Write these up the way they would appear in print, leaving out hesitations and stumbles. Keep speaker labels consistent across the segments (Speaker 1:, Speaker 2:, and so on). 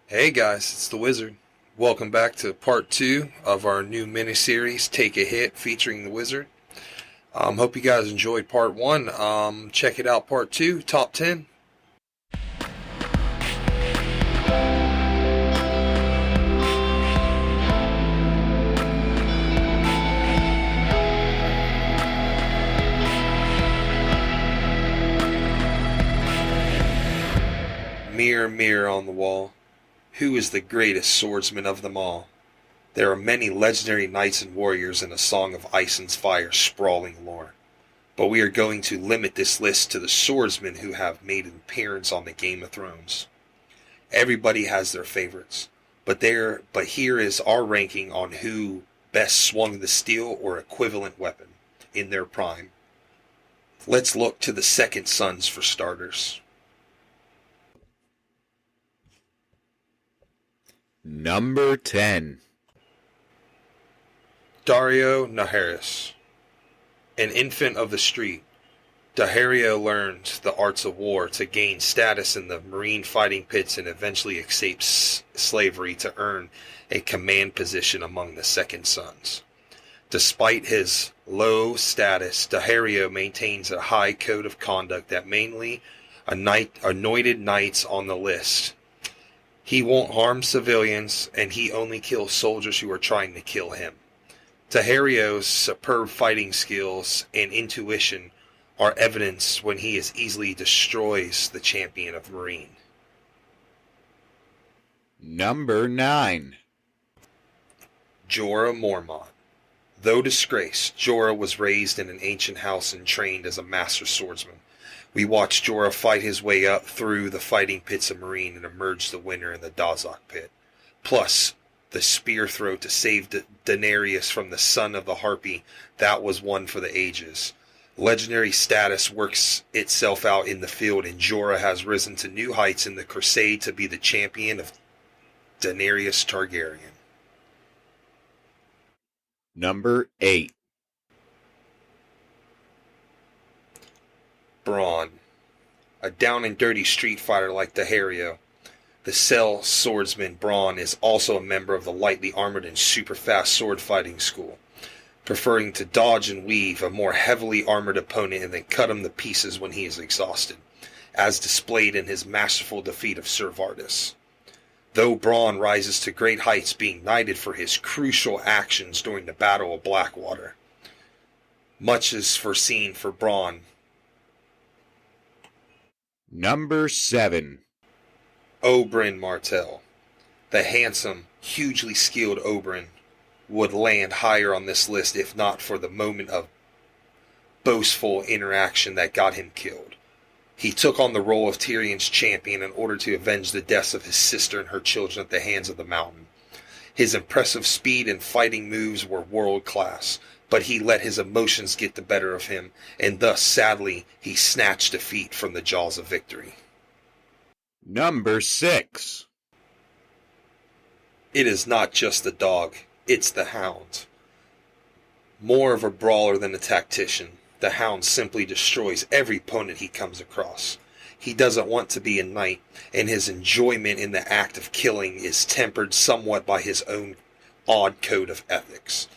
Speaker 1: Hey guys, it's the Wizard. Welcome back to part 2 of our new miniseries, Take a Hit, featuring the Wizard. Hope you guys enjoyed part 1. Check it out, part 2, Top 10. Mirror, mirror on the wall, who is the greatest swordsman of them all? There are many legendary knights and warriors in A Song of Ice and Fire's sprawling lore, but we are going to limit this list to the swordsmen who have made an appearance on the Game of Thrones. Everybody has their favorites, but here is our ranking on who best swung the steel or equivalent weapon in their prime. Let's look to the second sons for starters.
Speaker 2: Number 10.
Speaker 1: Daario Naharis. An infant of the street, Daario learned the arts of war to gain status in the marine fighting pits and eventually escapes slavery to earn a command position among the Second Sons. Despite his low status, Daario maintains a high code of conduct that mainly anointed knights on the list. He won't harm civilians, and he only kills soldiers who are trying to kill him. Daario's superb fighting skills and intuition are evidenced when he as easily destroys the champion of Marine.
Speaker 2: Number 9.
Speaker 1: Jorah Mormont. Though disgraced, Jorah was raised in an ancient house and trained as a master swordsman. We watched Jorah fight his way up through the fighting pits of Marine and emerge the winner in the Dazak pit. Plus, the spear throw to save Daenerys from the son of the Harpy, that was one for the ages. Legendary status works itself out in the field, and Jorah has risen to new heights in the crusade to be the champion of Daenerys Targaryen.
Speaker 2: Number 8.
Speaker 1: Bronn. A down-and-dirty street fighter like Daario, the Cell swordsman Bronn is also a member of the lightly armored and super-fast sword fighting school, preferring to dodge and weave a more heavily armored opponent and then cut him to pieces when he is exhausted, as displayed in his masterful defeat of Ser Vardis. Though Bronn rises to great heights, being knighted for his crucial actions during the Battle of Blackwater. Much is foreseen for Bronn.
Speaker 2: Number 7.
Speaker 1: Oberyn Martell. The handsome, hugely skilled Oberyn would land higher on this list if not for the moment of boastful interaction that got him killed. He took on the role of Tyrion's champion in order to avenge the deaths of his sister and her children at the hands of the Mountain. His impressive speed and fighting moves were world-class, but he let his emotions get the better of him, and thus, sadly, he snatched defeat from the jaws of victory.
Speaker 2: Number 6.
Speaker 1: It is not just the dog, it's the hound. More of a brawler than a tactician, the hound simply destroys every opponent he comes across. He doesn't want to be a knight, and his enjoyment in the act of killing is tempered somewhat by his own odd code of ethics.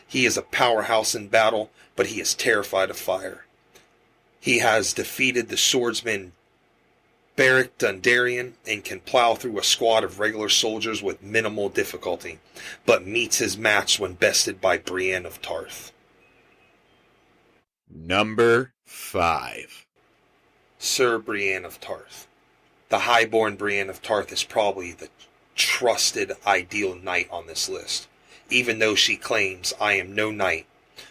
Speaker 1: He is a powerhouse in battle, but he is terrified of fire. He has defeated the swordsman Beric Dondarrion and can plow through a squad of regular soldiers with minimal difficulty, but meets his match when bested by Brienne of Tarth.
Speaker 2: Number 5.
Speaker 1: Sir Brienne of Tarth. The highborn Brienne of Tarth is probably the trusted ideal knight on this list. Even though she claims, "I am no knight,"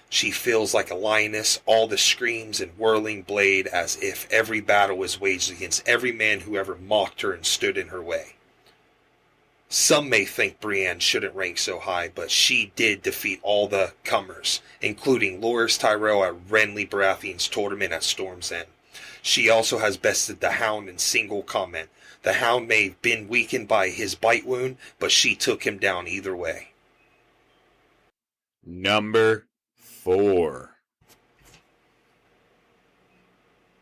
Speaker 1: she feels like a lioness, all the screams and whirling blade as if every battle was waged against every man who ever mocked her and stood in her way. Some may think Brienne shouldn't rank so high, but she did defeat all the comers, including Loras Tyrell at Renly Baratheon's tournament at Storm's End. She also has bested the Hound in single combat. The Hound may have been weakened by his bite wound, but she took him down either way.
Speaker 2: Number 4.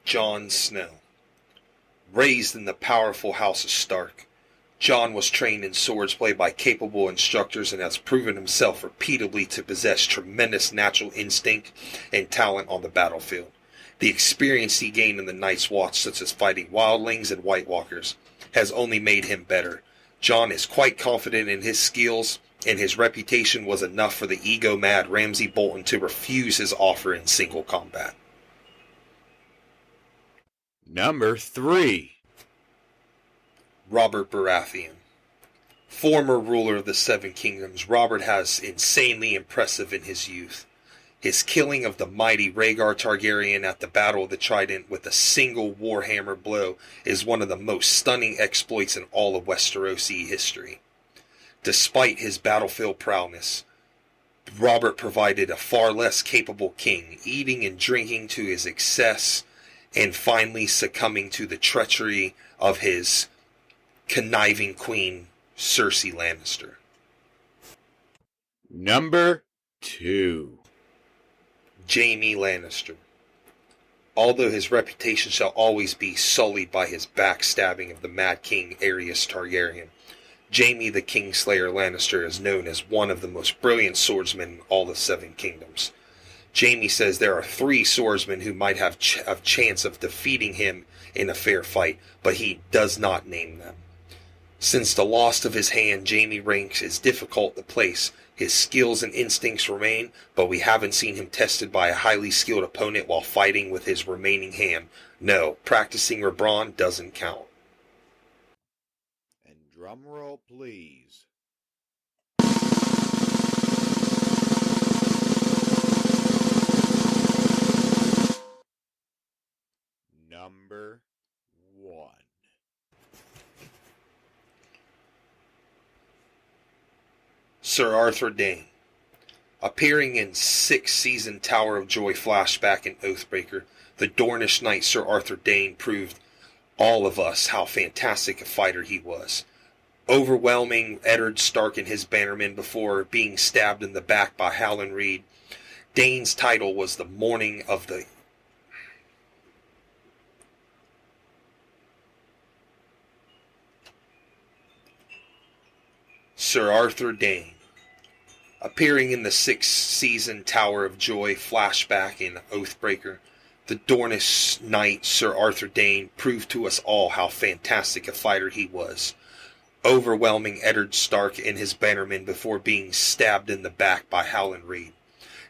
Speaker 1: Jon Snow. Raised in the powerful House of Stark, John was trained in swordplay by capable instructors and has proven himself repeatedly to possess tremendous natural instinct and talent on the battlefield. The experience he gained in the Night's Watch, such as fighting wildlings and White Walkers, has only made him better. John is quite confident in his skills, and his reputation was enough for the ego-mad Ramsay Bolton to refuse his offer in single combat.
Speaker 2: Number 3.
Speaker 1: Robert Baratheon. Former ruler of the Seven Kingdoms, Robert has insanely impressive in his youth. His killing of the mighty Rhaegar Targaryen at the Battle of the Trident with a single warhammer blow is one of the most stunning exploits in all of Westerosi history. Despite his battlefield prowess, Robert provided a far less capable king, eating and drinking to his excess, and finally succumbing to the treachery of his conniving queen, Cersei Lannister.
Speaker 2: Number 2.
Speaker 1: Jaime Lannister. Although his reputation shall always be sullied by his backstabbing of the Mad King Aerys Targaryen, Jaime the Kingslayer Lannister is known as one of the most brilliant swordsmen in all the Seven Kingdoms. Jaime says there are 3 swordsmen who might have a chance of defeating him in a fair fight, but he does not name them. Since the loss of his hand, Jaime ranks is difficult to place. His skills and instincts remain, but we haven't seen him tested by a highly skilled opponent while fighting with his remaining hand. No, practicing or brawn doesn't count.
Speaker 2: And drum roll, please. Number 1.
Speaker 1: Sir Arthur Dayne. Appearing in 6th season Tower of Joy flashback in Oathbreaker, the Dornish knight Sir Arthur Dayne proved all of us how fantastic a fighter he was. Overwhelming Eddard Stark and his bannermen before being stabbed in the back by Howland Reed, Dayne's title was the Morning of the Sir Arthur Dayne. Appearing in the 6th season Tower of Joy flashback in Oathbreaker, the Dornish knight Sir Arthur Dayne proved to us all how fantastic a fighter he was, overwhelming Eddard Stark and his bannermen before being stabbed in the back by Howland Reed.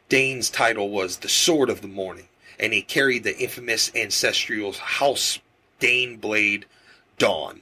Speaker 1: Dayne's title was the Sword of the Morning, and he carried the infamous ancestral House Dayne blade, Dawn.